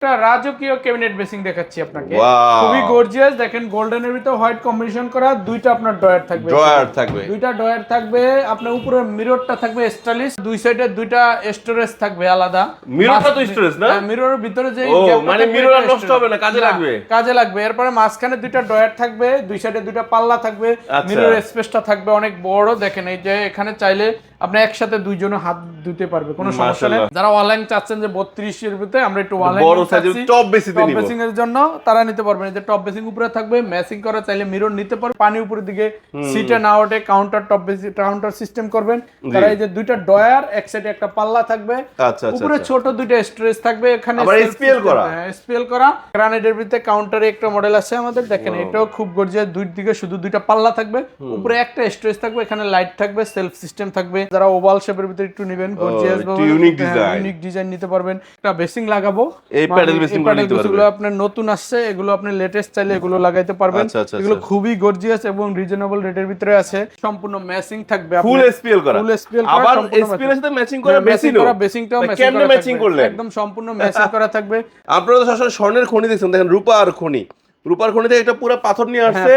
একটা রাজকীয় cabinet basin দেখাচ্ছি আপনাকে। খুবই গর্জিয়াস, দেখেন গোল্ডেনের ভিতর হোয়াইট কম্বিনেশন করা, দুইটা আপনার ড্রয়ার থাকবে। দুইটা ড্রয়ার থাকবে, আপনার উপরে মিররটা থাকবে স্টাইলিশ, দুই সাইডে দুইটা স্টোরেজ থাকবে আলাদা। মিররটা তো স্টোরেজ না? মিররের ভিতরে যে মানে মিরর আর নষ্ট হবে না, কাজে লাগবে। কাজে লাগবে। এরপরে মাঝখানে দুইটা ড্রয়ার থাকবে, দুই সাইডে দুইটা পাল্লা থাকবে, মিরর স্পেসটা থাকবে অনেক বড়। দেখেন এই যে এখানে চাইলে আপনি একসাথে দুইজনে হাত ধুতে পারবে, কোনো সমস্যা নেই। যারা ওয়ালাইং চাচ্ছেন যে 32 এর ভিতরে আমরা একটু ওয়ালাইং বড় সাইজের টপ বেসিং এর জন্য তারা নিতে পারবেন। এই যে টপ বেসিং উপরে থাকবে, ম্যাচিং করা, চাইলে মিরর নিতে পারবে। পানি উপরের দিকে সিটে না ওঠে, counter top basin counter system করবেন। তারা এই যে দুইটা ড্রয়ার, এক সাইডে একটা পাল্লা থাকবে, উপরে ছোট দুইটা স্টোরেজ থাকবে। এখানে স্পেল করা গ্রানাইটের ভিতরে কাউন্টারে একটা মডেল আছে আমাদের। দেখেন এটাও খুব গর্জিয়াস, দুই দিকে শুধু দুইটা পাল্লা থাকবে, উপরে একটা স্টোরেজ থাকবে, এখানে লাইট থাকবে, সেলফ সিস্টেম থাকবে। যারা ওভাল শেপের ভিতরে একটু নেবেন, গর্জিয়াস ইউনিক ডিজাইন নিতে পারবেন। একটা বেসিং লাগাবো, এই প্যাডেল বেসিং গুলো আপনার নতুন আসছে, এগুলো আপনি লেটেস্ট চাইলে এগুলো লাগাইতে পারবেন। এগুলো খুবই গর্জিয়াস এবং রিজনেবল রেটের ভিতরে আছে। সম্পূর্ণ ম্যাচিং থাকবে, ফুল এসপিএল করা, আবার এসপিএল এর সাথে ম্যাচিং করা বেসিংটাও ম্যাচিং করলে একদম সম্পূর্ণ ম্যাচিং করা থাকবে। আপনারা তো সবসময় স্বর্ণের খনি দেখছেন, দেখেন রূপা আর খনি। রূপার খনিতে একটা পুরো পাথর নিয়ে আসছে,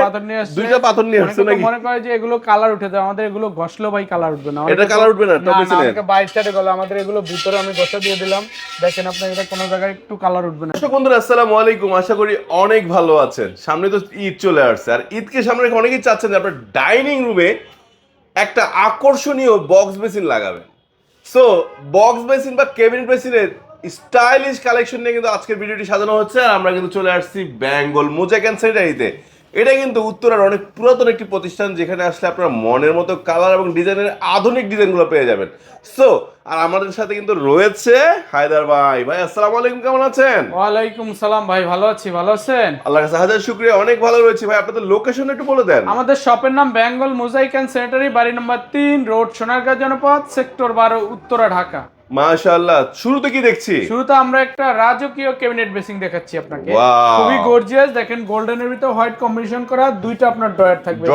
দুইটা পাথর নিয়ে আসছে নাকি? মনে করে যে এগুলো কালার উঠে যায়, আমাদের এগুলো ঘষলো ভাই কালার উঠবে না। এটা কালার উঠবে না, টপ বেসিনে আমাকে বাইরে সাইডে গেল, আমাদের এগুলো ভিতরে আমি ঘষা দিয়ে দিলাম। দেখেন আপনি এটা কোনো জায়গায় একটু কালার উঠবে না। বন্ধুরা আসসালামু আলাইকুম, আশা করি অনেক ভালো আছেন। সামনে তো ঈদ চলে আসছে, আর ঈদকে সামনে রেখে অনেকেই চাচ্ছেন যে আপনার ডাইনিং রুমে একটা আকর্ষণীয় বক্স বেসিন লাগাবেন। সো বক্স বেসিন বা ক্যাবিনেট বেসিনের স্টাইলিশ কালেকশন নিয়ে কিন্তু আজকের ভিডিওটি সাজানো হচ্ছে। আর আমরা কিন্তু চলে আসছি বেঙ্গল মোজাইক অ্যান্ড স্যানিটারিতে। এটা কিন্তু উত্তরার অনেক পুরাতন একটি প্রতিষ্ঠান, যেখানে আসলে আপনারা মনের মতো কালার এবং ডিজাইনের আধুনিক ডিজাইনগুলো পেয়ে যাবেন। সো আর আমাদের সাথে কিন্তু রয়েছে হায়দার ভাই। ভাই আসসালামু আলাইকুম, কেমন আছেন? ওয়ালাইকুম সালাম ভাই, ভালো আছি। ভালো আছেন? আল্লাহর কাছে হাজার শুকরিয়া, অনেক ভালো রয়েছে। ভাই আপনাদের লোকেশন একটু বলে দেন। আমাদের শপের নাম বেঙ্গল মোজাইক অ্যান্ড স্যানিটারি, বাড়ি নম্বর 3, রোড সোনারগাঁ জনপদ, সেক্টর 12, উত্তরা, ঢাকা। মাশাআল্লাহ, শুরুতে কি দেখছি? শুরুতে আমরা একটা রাজকীয় ক্যাবিনেট বেসিং দেখাচ্ছি আপনাকে। খুবই গর্জিয়াস, দেখেন গোল্ডেনের ভিতর হোয়াইট কম্বিনেশন করা, দুইটা আপনার ড্রয়ার থাকবে,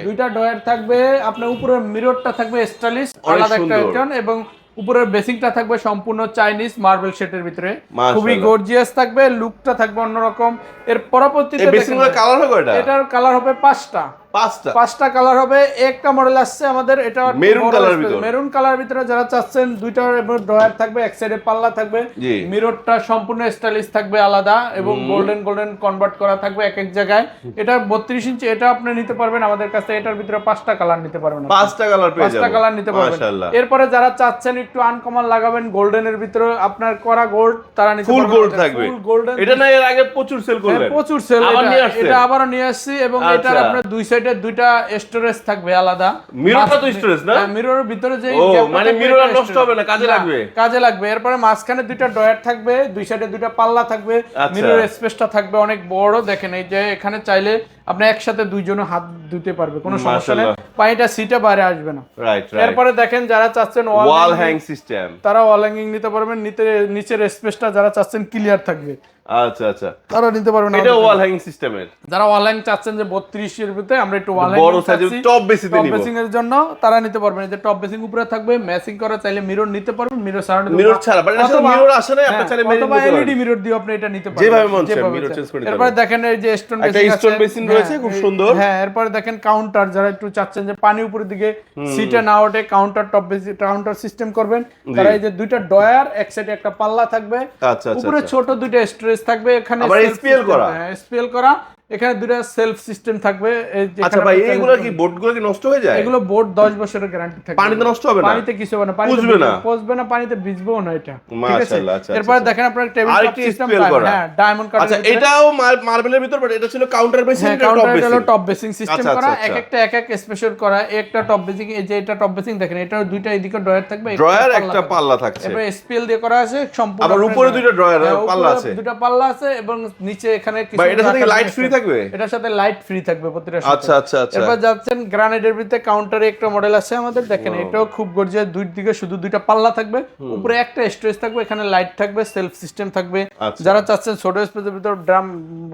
দুইটা ড্রয়ার থাকবে। আপনার উপরে মিররটা থাকবে স্টাইলিশ, আলাদা একটা এবং উপরের বেসিংটা থাকবে সম্পূর্ণ চাইনিজ মার্বেল শেডের ভিতরে। খুবই গর্জিয়াস থাকবে, লুকটা থাকবে অন্যরকম। এর পরবর্তীতে বেসিংগুলোর কালার হবে কয়টা? এটার কালার হবে পাঁচটা কালার হবে। একটা মডেল আসছে আমাদের, এটা মেরুন কালার ভিতরে যারা চাচ্ছেন, দুইটা ড্রয়ার থাকবে, এক সাইডে পাল্লা থাকবে, মিররটা সম্পূর্ণ স্টাইলিশ থাকবে আলাদা এবং গোল্ডেন কনভার্ট করা থাকবে এক এক জায়গায়। এটা 32 ইঞ্চি, এটা আপনি নিতে পারবেন আমাদের কাছে। এটার ভিতরে 5টা কালার নিতে পারবেন, 5টা কালার নিতে পারবেন। এরপরে যারা চাচ্ছেন একটু আনকমন লাগাবেন গোল্ডেনের ভিতরে, আপনার করা গোল্ড, তারা নিতে পারবেন। ফুল গোল্ড থাকবে, গোল্ডেন। এটা না এর আগে প্রচুর সেল করলেন? প্রচুর সেল, এটা আবারো নিয়ে আসছি। এবং এটার আপনার দুই সাইডে দুইটা স্টোরেজ থাকবে আলাদা। মিররটা তো স্টোরেজ না? মিররের ভিতরে যে মানে মিরর আর নষ্ট হবে না, কাজে লাগবে। এরপরে মাঝখানে দুইটা ড্রয়ার থাকবে, দুই সাইডে দুইটা পাল্লা থাকবে, মিরর স্পেসটা থাকবে অনেক বড়। দেখেন এই যে এখানে চাইলে আপনি একসাথে দুইজনে হাত ধুতে পারবে, কোনো সমস্যা নেই। পানিটা সিটে বাইরে আসবে না। এরপরে দেখেন যারা চাচ্ছেন ওয়াল হ্যাং সিস্টেম, তারা ওয়াল হ্যাঙ্গিং নিতে পারবেন। নিচের স্পেসটা যারা চাচ্ছেন ক্লিয়ার থাকবে, আচ্ছা তারা নিতে পারবেন। এটা ওয়াল হ্যাঙ্গিং সিস্টেমের। যারা ওয়াল হ্যাঙ্গিং চাচ্ছেন যে 32 এর ভিতরে আমরা একটু ওয়াল বড় সাইজের টপ বেসিং এর জন্য, তারা নিতে পারবেন। এই যে টপ বেসিং উপরে থাকবে, ম্যাচিং করা, চাইলে মিরর নিতে পারবেন। মিরর ছাড়া বাট এটা মিরর আসে না, আপনি চাইলে এলইডি মিরর দিয়ে আপনি এটা নিতে পারবেন, যেভাবে মন চায় মিরর চেঞ্জ করে দিতে পারবেন। এরপর দেখেন এই যে স্টোন বেসিং রয়েছে, খুব সুন্দর। হ্যাঁ, এরপর দেখেন কাউন্টার, যারা একটু চাচ্ছেন যে পানি উপরের দিকে সিটে না ওঠে, কাউন্টার সিস্টেম করবেন। তারা এই যে দুইটা ড্রয়ার, এক সাইডে একটা পাল্লা থাকবে, উপরে ছোট দুইটা স্টোরেজ থাকবে, এখানে স্পেল করা, এখানে দুটো সেলফ সিস্টেম থাকবে। আচ্ছা ভাই, এইগুলা কি বোর্ডগুলো কি নষ্ট হয়ে যায়? এগুলো বোর্ড 10 বছরের গ্যারান্টি থাকবে। পানিতে নষ্ট হবে না? পানিতে কিছু হবে না, পচবে না, পানিতে ভিজবেও না এটা। ঠিক আছে। আচ্ছা, এরপর দেখেন আপনার টেবিল টপ সিস্টেম, হ্যাঁ, ডায়মন্ড কাট। আচ্ছা, এটাও মার্বেলের ভিতর, বাট এটা ছিল counter basin, top basin system করা, এক এক স্পেশাল করা। একটা টপ বেসিং, এই যে এটা টপ বেসিং দেখেন, এটার দুইটা এদিকে ড্রয়ার থাকবে, একটা পাল্লা থাকছে। এবার স্পেল দিয়ে করা আছে সম্পূর্ণ। আবার উপরে দুইটা ড্রয়ার পাল্লা আছে, দুইটা পাল্লা আছে এবং নিচে এখানে কিছু। ভাই এটার সাথে লাইট ফ্রি থাকবে? এটার সাথে লাইট ফ্রি থাকবে প্রতিটা সাথে। আচ্ছা। এরপর যাচ্ছেন গ্রানাইটের ভিতরে কাউন্টারে একটা মডেল আছে আমাদের। দেখেন এটাও খুব গর্জিয়াস, দুই দিকে শুধু দুইটা পাল্লা থাকবে, উপরে একটা স্টোরেজ থাকবে, এখানে লাইট থাকবে, সেলফ সিস্টেম থাকবে। যারা চাচ্ছেন ছোট স্পেসের ভিতরে ড্রাম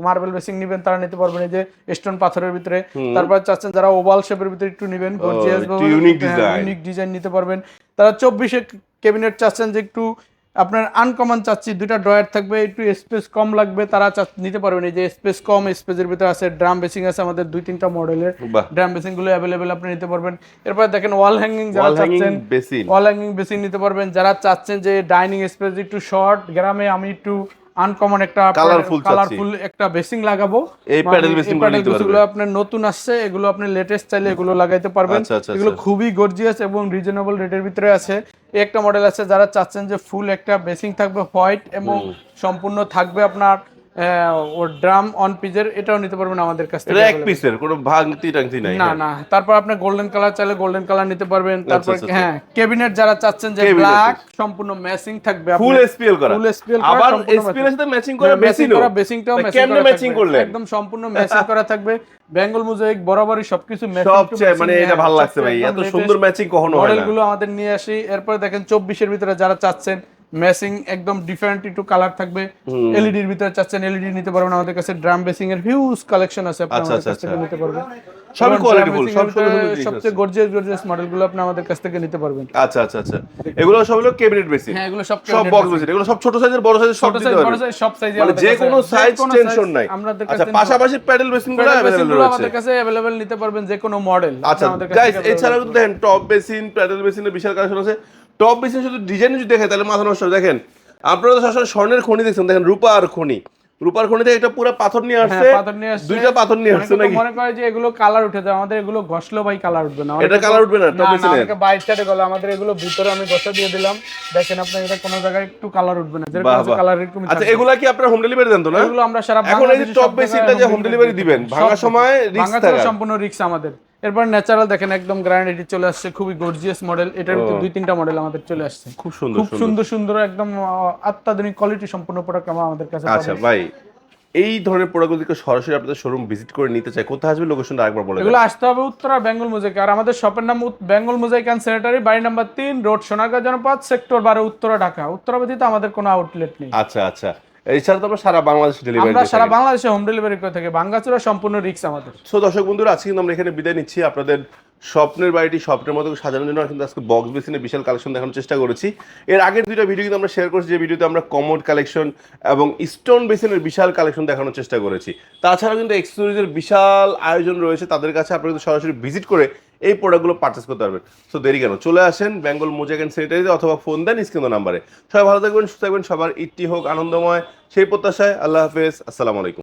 মার্বেল বেসিং নেবেন, তারা নিতে পারবেন এই যে স্টোন পাথরের ভিতরে। তারপর চাচ্ছেন যারা ওভাল শেপের ভিতরে একটু নেবেন, গর্জিয়াস ইউনিক ডিজাইন নিতে পারবেন। তারা 24 ক্যাবিনেট চাচ্ছেন যে একটু আপনার আনকমন চাচ্ছি, দুইটা ড্রয়ার থাকবে, একটু স্পেস কম লাগবে তারা নিতে পারবেন। এই যে স্পেস কম, স্পেসের ভিতরে আছে ড্রাম বেসিং আছে আমাদের 2-3টা মডেলের, বাহ। ড্রাম বেসিং গুলো অ্যাভেলেবেল আপনি নিতে পারবেন। এরপর দেখেন ওয়াল হ্যাঙ্গিং যারা ওয়াল হ্যাঙ্গিং চাচ্ছেন, বেসিন, ওয়াল হ্যাঙ্গিং বেসিং নিতে পারবেন। যারা চাচ্ছেন যে ডাইনিং স্পেস একটু শর্ট, গ্রামে আমি একটু আনকমন একটা কালারফুল একটা বেসিং লাগাবো, এই প্যাডেল বেসিন গুলো আপনার নতুন আসছে, এগুলো আপনি লেটেস্ট চাইলে এগুলো লাগাইতে পারবেন। এগুলো খুবই গর্জিয়াস এবং রিজনেবল রেটের ভিতরে আছে। এই একটা মডেল আছে যারা চাচ্ছেন যে ফুল একটা বেসিং থাকবে হোয়াইট এবং সম্পূর্ণ থাকবে আপনার ও ড্রাম অন পিজের, এটাও নিতে পারবেন আমাদের কাছ থেকে। এটা এক পিসের কোনো ভাঙতি টাংতি নাই? না না। তারপর আপনি গোল্ডেন কালার চাইলে গোল্ডেন কালার নিতে পারবেন। তারপর হ্যাঁ, ক্যাবিনেট যারা চাচ্ছেন যে ব্ল্যাক সম্পূর্ণ ম্যাচিং থাকবে, ফুল এসপিএল করা, ফুল এসপিএল করা, আবার এসপিএল এর সাথে ম্যাচিং করা বেসিংটাও ম্যাচিং করলেন, একদম সম্পূর্ণ ম্যাচিং করা থাকবে। বেঙ্গল মোজাইক বরাবরই সবকিছু ম্যাচিং, সবচেয়ে মানে এটা ভালো লাগছে ভাই, এত সুন্দর ম্যাচিং কখনো হয় না। মডেলগুলো আমাদের নিয়ে আসি। এরপর দেখেন 24 এর ভিতরে যারা চাচ্ছেন ম্যাচিং একদম ডিফারেন্ট একটু কালার থাকবে, এলইডি এর ভিতরে চাচ্ছেন এলইডি নিতে পারবেন আমাদের কাছে। ড্রাম বেসিং এর হিউজ কালেকশন আছে, আপনি আমাদের কাছ থেকে নিতে পারবেন। সবই কোয়ালিটিফুল, সব সুন্দর জিনিস, সবচেয়ে গর্জিয়াস মডেলগুলো আপনি আমাদের কাছ থেকে নিতে পারবেন। আচ্ছা আচ্ছা আচ্ছা, এগুলো সব হলো ক্যাবিনেট বেসিন? হ্যাঁ, এগুলো সব বক্স বেসিন, এগুলো সব ছোট সাইজের বড় সাইজের সব দিতে পারবেন, সব সাইজে মানে যে কোনো সাইজ টেনশন নাই। আচ্ছা, পাশাপাশি প্যাডেল বেসিনগুলো अवेलेबल রয়েছে আমাদের কাছে अवेलेबल নিতে পারবেন যে কোনো মডেল। আচ্ছা গাইস, এছাড়াও কিন্তু দেখেন টপ বেসিন, প্যাডেল বেসিনের বিশাল কালেকশন আছে। টপ বেসিন শুধু ডিজাইন যদি দেখে তাহলে মাথা নষ্ট। দেখেন আপনারা তো সবসময় স্বর্ণের খনি দেখছেন, দেখেন রূপার খনি, রূপার খনিতে একটা পুরো পাথর নিয়ে আসছে, দুইটা পাথর নিয়ে আসছে নাকি? মনে করে যে এগুলো কালার উঠে যায়, আমাদের এগুলো ঘষলো ভাই কালার উঠবে না। এটা কালার উঠবে না টপ বেসিনের? আমাকে বাইরে সাইডে গেল, আমাদের এগুলো ভিতরে আমি ঘষা দিয়ে দিলাম, দেখেন আপনি এটা কোনো জায়গায় একটু কালার উঠবে না, যেরকম আছে কালার এরকম। আচ্ছা, এগুলা কি আপনারা হোম ডেলিভারি দেন তো না? এগুলো আমরা সারা এখন এই যে টপ বেসিনটা যে হোম ডেলিভারি দিবেন, ভাঙার সময় রিস্ক থাকে, সম্পূর্ণ রিস্ক আমাদের। এরপর ন্যাচারাল দেখেন একদম গ্যারান্টি চলে আসছে, খুবই গর্জিয়াস মডেল। এটার ভিতরে 2-3টা মডেল আমাদের চলে আসছে, খুব সুন্দর একদম অত্যাধুনিক কোয়ালিটি সম্পূর্ণ প্রোডাক্ট আমাদের কাছে। আচ্ছা ভাই, এই ধরনের প্রোডাক্টগুলোকে সরাসরি আপনাদের শোরুম ভিজিট করে নিতে চাই, কোথায় আসবে লোকেশনটা আরেকবার বলে দেন। এগুলো আসতে হবে উত্তরা বেঙ্গল মোজাইক, আর আমাদের শপের নাম বেঙ্গল মোজাইক এন্ড স্যানিটারি, বাড়ি নাম্বার 3, রোড সোনারগাঁ জনপদ, সেক্টর 12, উত্তরা, ঢাকা। উত্তরা ব্যতীত আমাদের কোনো আউটলেট নেই। আচ্ছা আচ্ছা, এছাড়া তো আমরা সারা বাংলাদেশে ডেলিভারি আমরা সারা বাংলাদেশে হোম ডেলিভারি করে থাকি, ভাঙ্গাচুরা সম্পূর্ণ রিস্ক আমাদের। সো দর্শক বন্ধুরা, আজকে কিন্তু আমরা এখানে বিদায় নিচ্ছি। আপনাদের স্বপ্নের বাড়িটি স্বপ্নের মতো সাজানোর জন্য কিন্তু আজকে বক্স বেসিনের বিশাল কালেকশন দেখানোর চেষ্টা করেছি। এর আগের দুইটা ভিডিও কিন্তু আমরা শেয়ার করেছি, যে ভিডিওতে আমরা কমোড কালেকশন এবং স্টোন বেসিনের বিশাল কালেকশন দেখানোর চেষ্টা করেছি। তাছাড়া কিন্তু এক্সেসরিজের বিশাল আয়োজন রয়েছে, তাদের কাছে আপনারা কিন্তু সরাসরি ভিজিট করে এই প্রোডাক্টগুলো পারচেস করতে পারবেন। সো দেরি কেন, চলে আসেন বেঙ্গল মোজাইক এন্ড স্যানিটারিতে অথবা ফোন দেন স্ক্রিন নাম্বারে। সবাই ভালো থাকবেন, সুস্থ থাকবেন, সবার ঈদটি হোক আনন্দময় সেই প্রত্যাশায়। আল্লাহ হাফেজ, আসসালামু আলাইকুম।